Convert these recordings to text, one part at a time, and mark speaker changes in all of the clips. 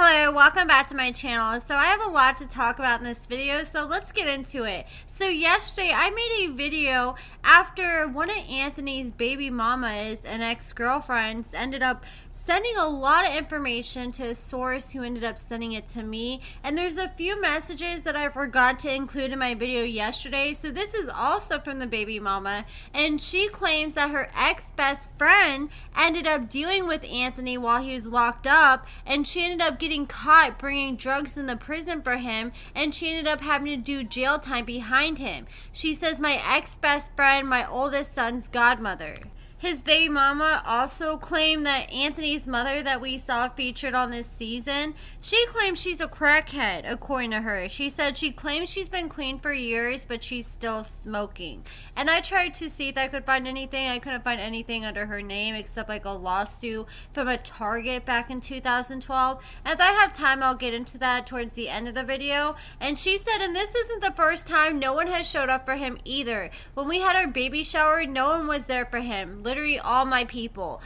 Speaker 1: Hello, welcome back to my channel. So I have a lot to talk about in this video, so let's get into it. So yesterday I made a video after one of Anthony's baby mamas and ex-girlfriends ended up sending a lot of information to a source who ended up sending it to me. And there's a few messages that I forgot to include in my video yesterday. So this is also from the baby mama, and she claims that her ex-best friend ended up dealing with Anthony while he was locked up, and she ended up getting caught bringing drugs in the prison for him, and she ended up having to do jail time behind him. She says, my ex-best friend, my oldest son's godmother. His baby mama also claimed that Anthony's mother that we saw featured on this season, she claims she's a crackhead, according to her. She said she claims she's been clean for years, but she's still smoking. And I tried to see if I could find anything. I couldn't find anything under her name except like a lawsuit from a Target back in 2012. And if I have time, I'll get into that towards the end of the video. And she said, and this isn't the first time, no one has showed up for him either. When we had our baby shower, no one was there for him. Literally all my people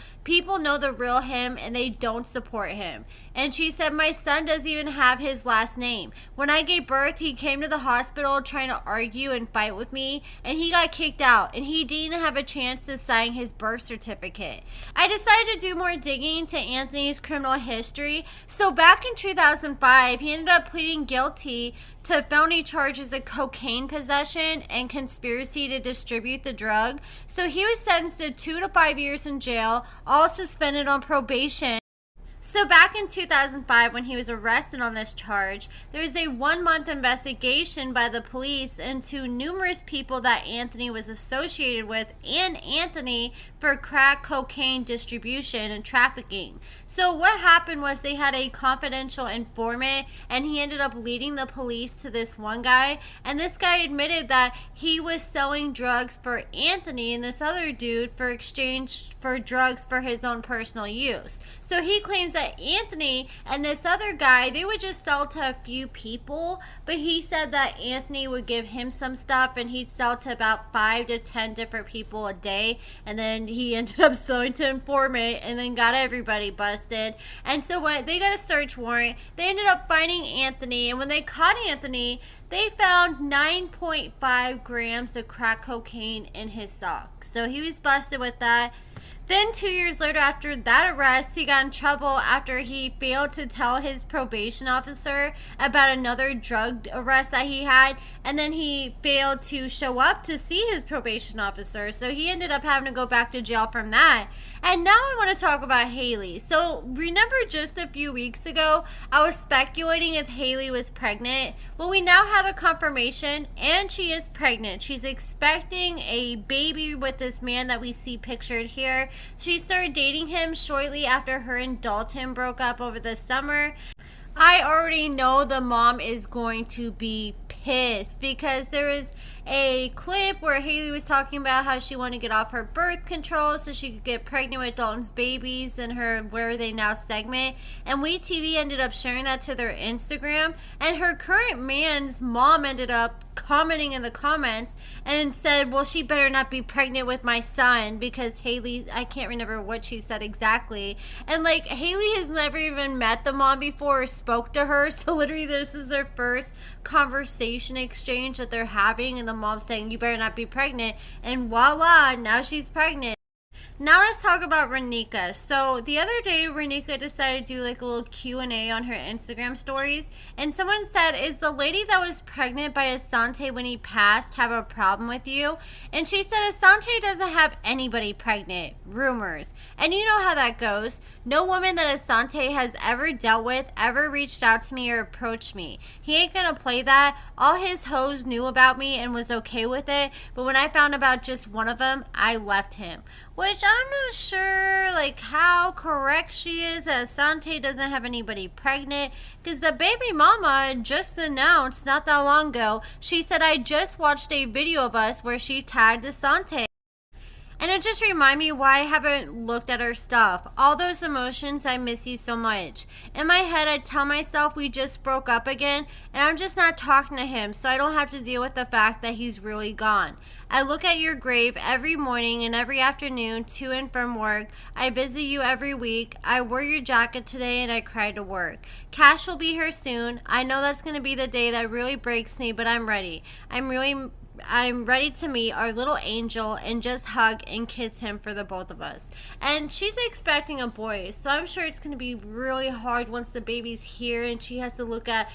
Speaker 1: know the real him and they don't support him. And she said, my son doesn't even have his last name. When I gave birth, he came to the hospital trying to argue and fight with me, and he got kicked out, and he didn't have a chance to sign his birth certificate. I decided to do more digging to Anthony's criminal history. So back in 2005, he ended up pleading guilty to felony charges of cocaine possession and conspiracy to distribute the drug. So he was sentenced to 2 to 5 years in jail, all suspended on probation. So back in 2005, when he was arrested on this charge, there was a 1-month investigation by the police into numerous people that Anthony was associated with and Anthony for crack cocaine distribution and trafficking. So what happened was they had a confidential informant, and he ended up leading the police to this one guy, and this guy admitted that he was selling drugs for Anthony and this other dude for exchange for drugs for his own personal use. So he claims that Anthony and this other guy, they would just sell to a few people, but he said that Anthony would give him some stuff and he'd sell to about 5 to 10 different people a day, and then he ended up selling to informant and then got everybody busted. And so when they got a search warrant, they ended up finding Anthony, and when they caught Anthony, they found 9.5 grams of crack cocaine in his socks. So he was busted with that. Then 2 years later, after that arrest, he got in trouble after he failed to tell his probation officer about another drug arrest that he had, and then he failed to show up to see his probation officer, so he ended up having to go back to jail from that. And now I want to talk about Haley. So remember just a few weeks ago, I was speculating if Haley was pregnant. Well, we now have a confirmation, and she is pregnant. She's expecting a baby with this man that we see pictured here. She started dating him shortly after her and Dalton broke up over the summer. I already know the mom is going to be pissed because there was a clip where Haley was talking about how she wanted to get off her birth control so she could get pregnant with Dalton's babies in her Where Are They Now segment, and WeTV ended up sharing that to their Instagram, and her current man's mom ended up commenting in the comments and said, well, she better not be pregnant with my son, because Haley, I can't remember what she said exactly, and like Haley has never even met the mom before or spoke to her, so literally this is their first conversation exchange that they're having, and the mom saying, you better not be pregnant, and voila, now she's pregnant. Now let's talk about Renika. So the other day, Renika decided to do like a little Q&A on her Instagram stories, and someone said, is the lady that was pregnant by Asante when he passed have a problem with you? And she said, Asante doesn't have anybody pregnant. Rumors. And you know how that goes. No woman that Asante has ever dealt with ever reached out to me or approached me. He ain't gonna play that. All his hoes knew about me and was okay with it, but when I found about just one of them, I left him. Which I'm not sure like how correct she is that Asante doesn't have anybody pregnant, because the baby mama just announced not that long ago, she said, I just watched a video of us where she tagged Asante. And it just reminded me why I haven't looked at her stuff. All those emotions, I miss you so much. In my head, I tell myself we just broke up again, and I'm just not talking to him, so I don't have to deal with the fact that he's really gone. I look at your grave every morning and every afternoon to and from work. I visit you every week. I wore your jacket today and I cried to work. Cash will be here soon. I know that's going to be the day that really breaks me, but I'm ready. I'm ready to meet our little angel and just hug and kiss him for the both of us. And she's expecting a boy, so I'm sure it's going to be really hard once the baby's here and she has to look at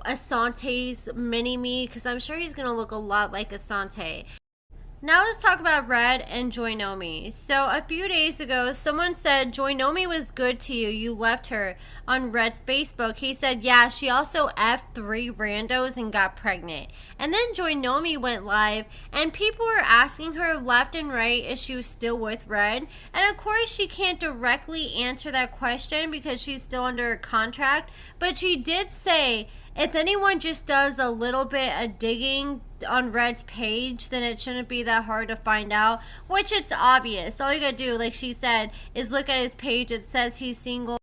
Speaker 1: Asante's mini-me, because I'm sure he's going to look a lot like Asante. Now let's talk about Red and Joynomi. So a few days ago, someone said Joynomi was good to you. You left her on Red's Facebook. He said, yeah, she also F'd 3 randos and got pregnant. And then Joynomi went live and people were asking her left and right if she was still with Red. And of course she can't directly answer that question because she's still under a contract. But she did say, if anyone just does a little bit of digging on Red's page, then it shouldn't be that hard to find out, which it's obvious. All you gotta do, like she said, is look at his page. It says he's single.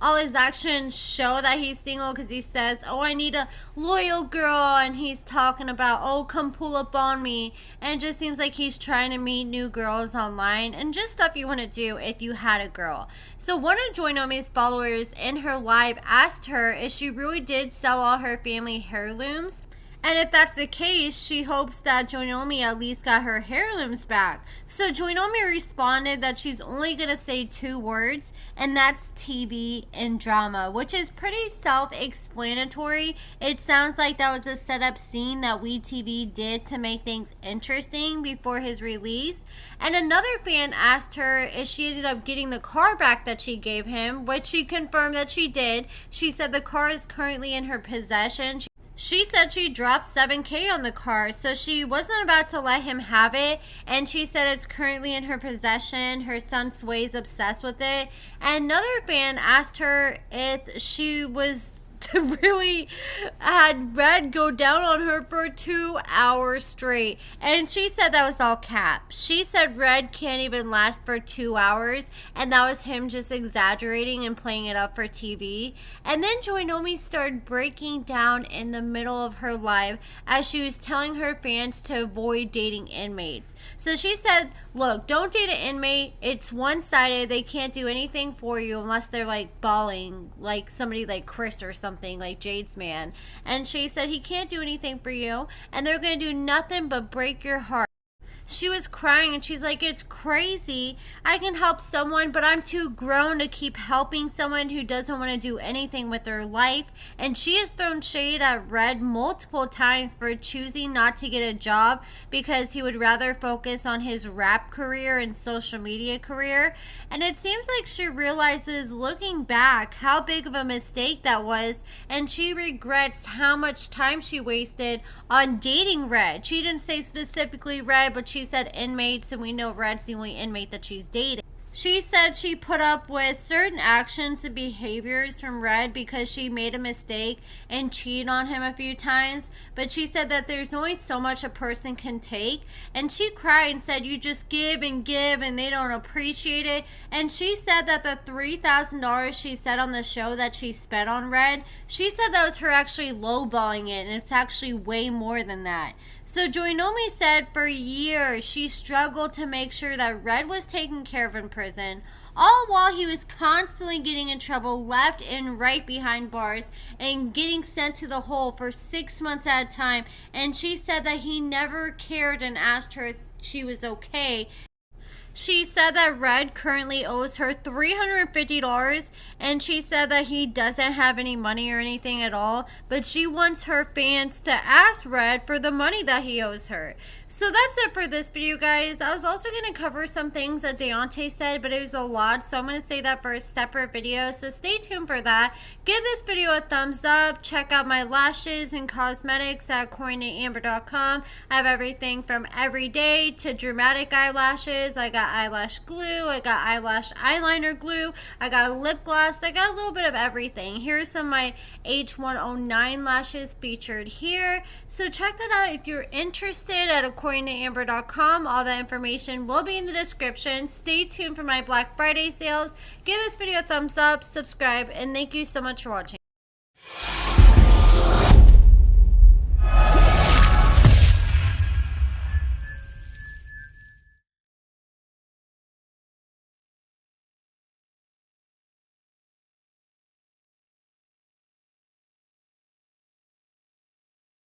Speaker 1: All his actions show that he's single because he says, oh, I need a loyal girl, and he's talking about, oh, come pull up on me, and it just seems like he's trying to meet new girls online and just stuff you want to do if you had a girl. So one of Joynomi's followers in her live asked her if she really did sell all her family heirlooms. And if that's the case, she hopes that Joynomi at least got her heirlooms back. So Joynomi responded that she's only going to say 2 words, and that's TV and drama, which is pretty self-explanatory. It sounds like that was a setup scene that wetv did to make things interesting before his release. And another fan asked her if she ended up getting the car back that she gave him, which she confirmed that she did. She said the car is currently in her possession. She said she dropped $7,000 on the car, so she wasn't about to let him have it, and she said it's currently in her possession. Her son Sway's obsessed with it. And another fan asked her if she was really had Red go down on her for 2 hours straight, and she said that was all cap. She said Red can't even last for 2 hours, and that was him just exaggerating and playing it up for TV. And then Joynomi started breaking down in the middle of her live as she was telling her fans to avoid dating inmates. So she said, look, don't date an inmate. It's one-sided. They can't do anything for you unless they're like bawling, like somebody like Chris or something, like Jade's man. And she said he can't do anything for you, and they're going to do nothing but break your heart. She was crying and she's like, it's crazy. I can help someone, but I'm too grown to keep helping someone who doesn't want to do anything with their life. And she has thrown shade at Red multiple times for choosing not to get a job because he would rather focus on his rap career and social media career. And it seems like she realizes, looking back, how big of a mistake that was, and she regrets how much time she wasted on dating Red. She didn't say specifically Red, but she said inmates, and we know Red's the only inmate that she's dating. She said she put up with certain actions and behaviors from Red because she made a mistake and cheated on him a few times. But she said that there's only so much a person can take. And she cried and said, you just give and they don't appreciate it. And she said that the $3,000 she said on the show that she spent on Red, she said that was her actually lowballing it, and it's actually way more than that. So Joynomi said for years she struggled to make sure that Red was taken care of in prison, all while he was constantly getting in trouble left and right behind bars and getting sent to the hole for 6 months at a time. And she said that he never cared and asked her if she was okay. She said that Red currently owes her $350, and she said that he doesn't have any money or anything at all, but she wants her fans to ask Red for the money that he owes her. So that's it for this video, guys. I was also going to cover some things that Deontay said, but it was a lot, so I'm going to save that for a separate video, so stay tuned for that. Give this video a thumbs up. Check out my lashes and cosmetics at AccordingtoAmber.com. I have everything from everyday to dramatic eyelashes. I got got eyelash glue, I got eyelash eyeliner glue, I got a lip gloss, I got a little bit of everything. Here's some of my H109 lashes featured here. So check that out if you're interested at AccordingtoAmber.com. All that information will be in the description. Stay tuned for my Black Friday sales. Give this video a thumbs up, subscribe, and thank you so much for watching.